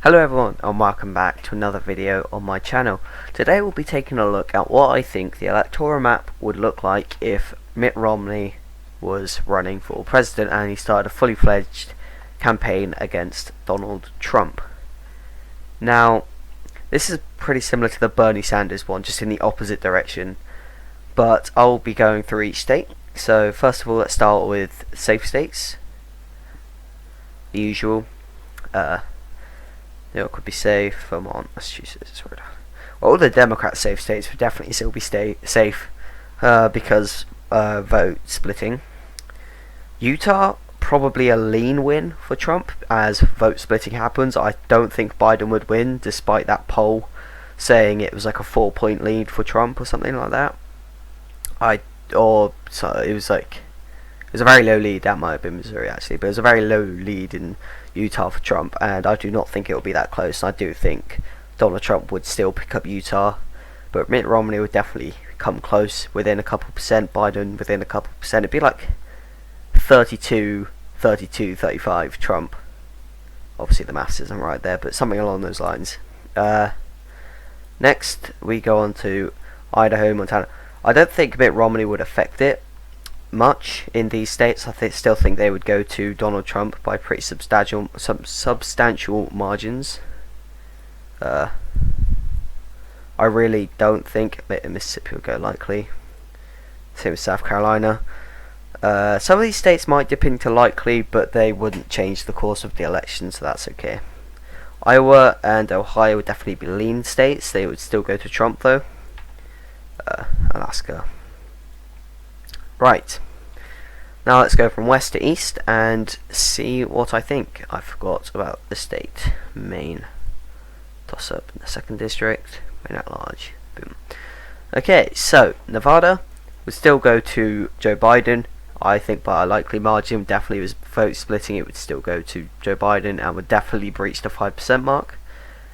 Hello everyone and welcome back to another video on my channel. Today we'll be taking a look at what I think the electoral map would look like if Mitt Romney was running for president and he started a fully fledged campaign against Donald Trump. Now, this is pretty similar to the Bernie Sanders one, just in the opposite direction, but I'll be going through each state. So first of all, let's start with safe states. The usual. New York would be safe. Vermont, Massachusetts. Well, all the Democrat safe states would definitely still be safe because vote splitting. Utah, probably a lean win for Trump as vote splitting happens. I don't think Biden would win, despite that poll saying it was like a 4-point lead for Trump or something like that. So it was a very low lead. That might have been Missouri actually, but it was a very low lead in Utah for Trump, and I do not think it will be that close. I do think Donald Trump would still pick up Utah, but Mitt Romney would definitely come close, within a couple percent. Biden within a couple percent. It'd be like 32, 35 Trump. Obviously the maths isn't right there, but something along those lines. Next we go on to Idaho, Montana. I don't think Mitt Romney would affect it much in these states. I still think they would go to Donald Trump by pretty substantial margins. I really don't think Mississippi will go likely. Same with South Carolina. Some of these states might dip into likely, but they wouldn't change the course of the election, so that's okay. Iowa and Ohio would definitely be lean states. They would still go to Trump though. Alaska. Right, now let's go from west to east and see what I think. I forgot about the state. Maine, toss up in the 2nd district, Maine at large, boom. Okay, so Nevada would still go to Joe Biden. I think by a likely margin, definitely was vote splitting, it would still go to Joe Biden and would definitely breach the 5% mark.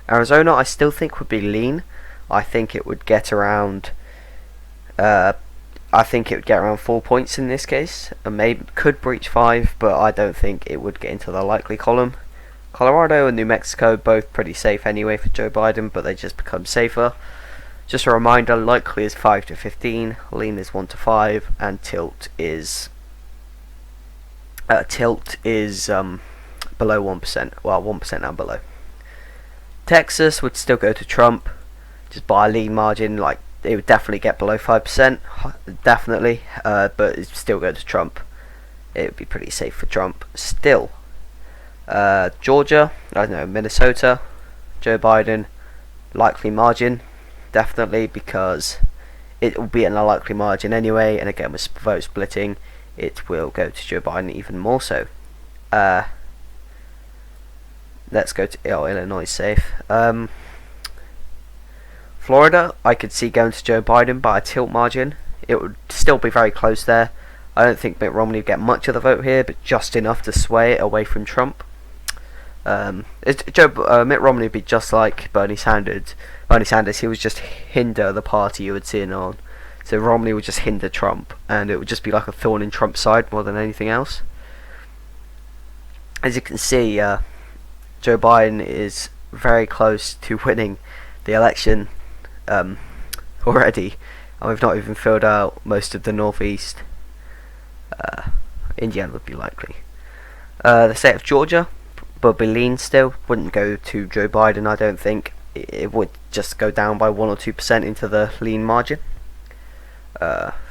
Arizona I still think would be lean. I think it would get around 4 points in this case, and maybe could breach 5, but I don't think it would get into the likely column. Colorado and New Mexico both pretty safe anyway for Joe Biden, but they just become safer. Just a reminder, likely is 5 to 15, lean is 1 to 5, and tilt is below 1%. Well, 1% and below. Texas would still go to Trump, just by a lean margin. Like, it would definitely get below 5%, definitely, but it still go to Trump. It would be pretty safe for Trump still. Georgia, I don't know, Minnesota, Joe Biden, likely margin, definitely, because it will be in a likely margin anyway, and again with vote splitting, it will go to Joe Biden even more so. Let's go to Illinois safe. Florida, I could see going to Joe Biden by a tilt margin. It would still be very close there. I don't think Mitt Romney would get much of the vote here, but just enough to sway it away from Trump. Mitt Romney would be just like Bernie Sanders. He would just hinder the party you would see on. So Romney would just hinder Trump, and it would just be like a thorn in Trump's side more than anything else. As you can see, Joe Biden is very close to winning the election already, and we've not even filled out most of the Northeast. Indiana would be likely. The state of Georgia would be lean still, wouldn't go to Joe Biden. I don't think it would just go down by 1 or 2% into the lean margin.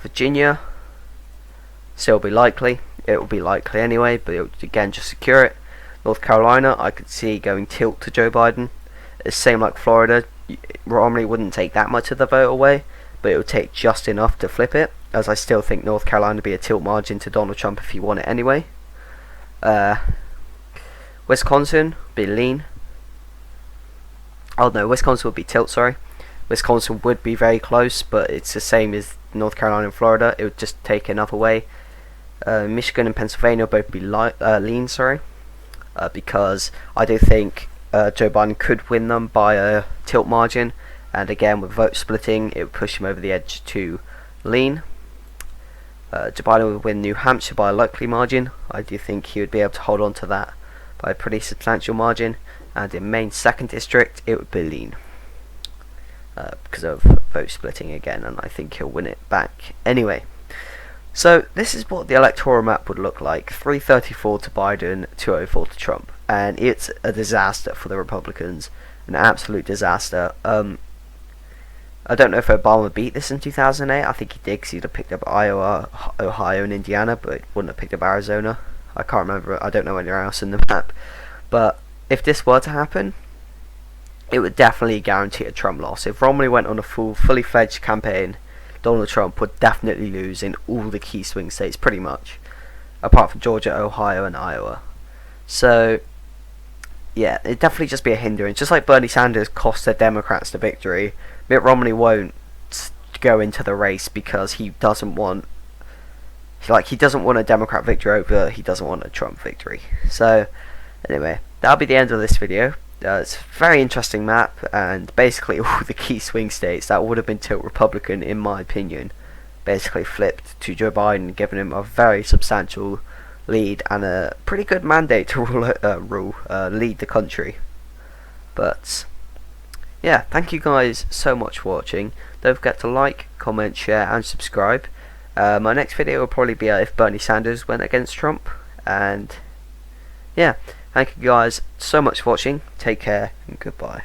Virginia still be likely. It will be likely anyway, but it would again just secure it. North Carolina I could see going tilt to Joe Biden. It's same like Florida. Romney wouldn't take that much of the vote away, but it would take just enough to flip it, as I still think North Carolina would be a tilt margin to Donald Trump if he won it anyway. Wisconsin be lean. Oh no, Wisconsin would be tilt, sorry. Wisconsin would be very close, but it's the same as North Carolina and Florida. It would just take enough away. Michigan and Pennsylvania both be lean, sorry, because I do think Joe Biden could win them by a tilt margin, and again with vote splitting it would push him over the edge to lean. Joe Biden would win New Hampshire by a likely margin. I do think he would be able to hold on to that by a pretty substantial margin. and in Maine's 2nd district it would be lean, because of vote splitting again, and I think he'll win it back anyway. So this is what the electoral map would look like: 334 to Biden, 204 to Trump, and it's a disaster for the Republicans, an absolute disaster. I don't know if Obama beat this in 2008. I think he did, because he'd have picked up Iowa, Ohio, and Indiana, but wouldn't have picked up Arizona. I can't remember. I don't know anywhere else in the map. But if this were to happen, it would definitely guarantee a Trump loss. If Romney went on a fully fledged campaign, Donald Trump would definitely lose in all the key swing states, pretty much, apart from Georgia, Ohio, and Iowa. So, yeah, it'd definitely just be a hindrance. Just like Bernie Sanders cost the Democrats the victory, Mitt Romney won't go into the race because he doesn't want, he doesn't want a Democrat victory over, he doesn't want a Trump victory. So, anyway, that'll be the end of this video. It's a very interesting map, and basically all the key swing states that would have been tilt Republican, in my opinion, basically flipped to Joe Biden, giving him a very substantial lead and a pretty good mandate to lead the country. But yeah, thank you guys so much for watching. Don't forget to like, comment, share, and subscribe. My next video will probably be if Bernie Sanders went against Trump, and yeah. Thank you guys so much for watching. Take care and goodbye.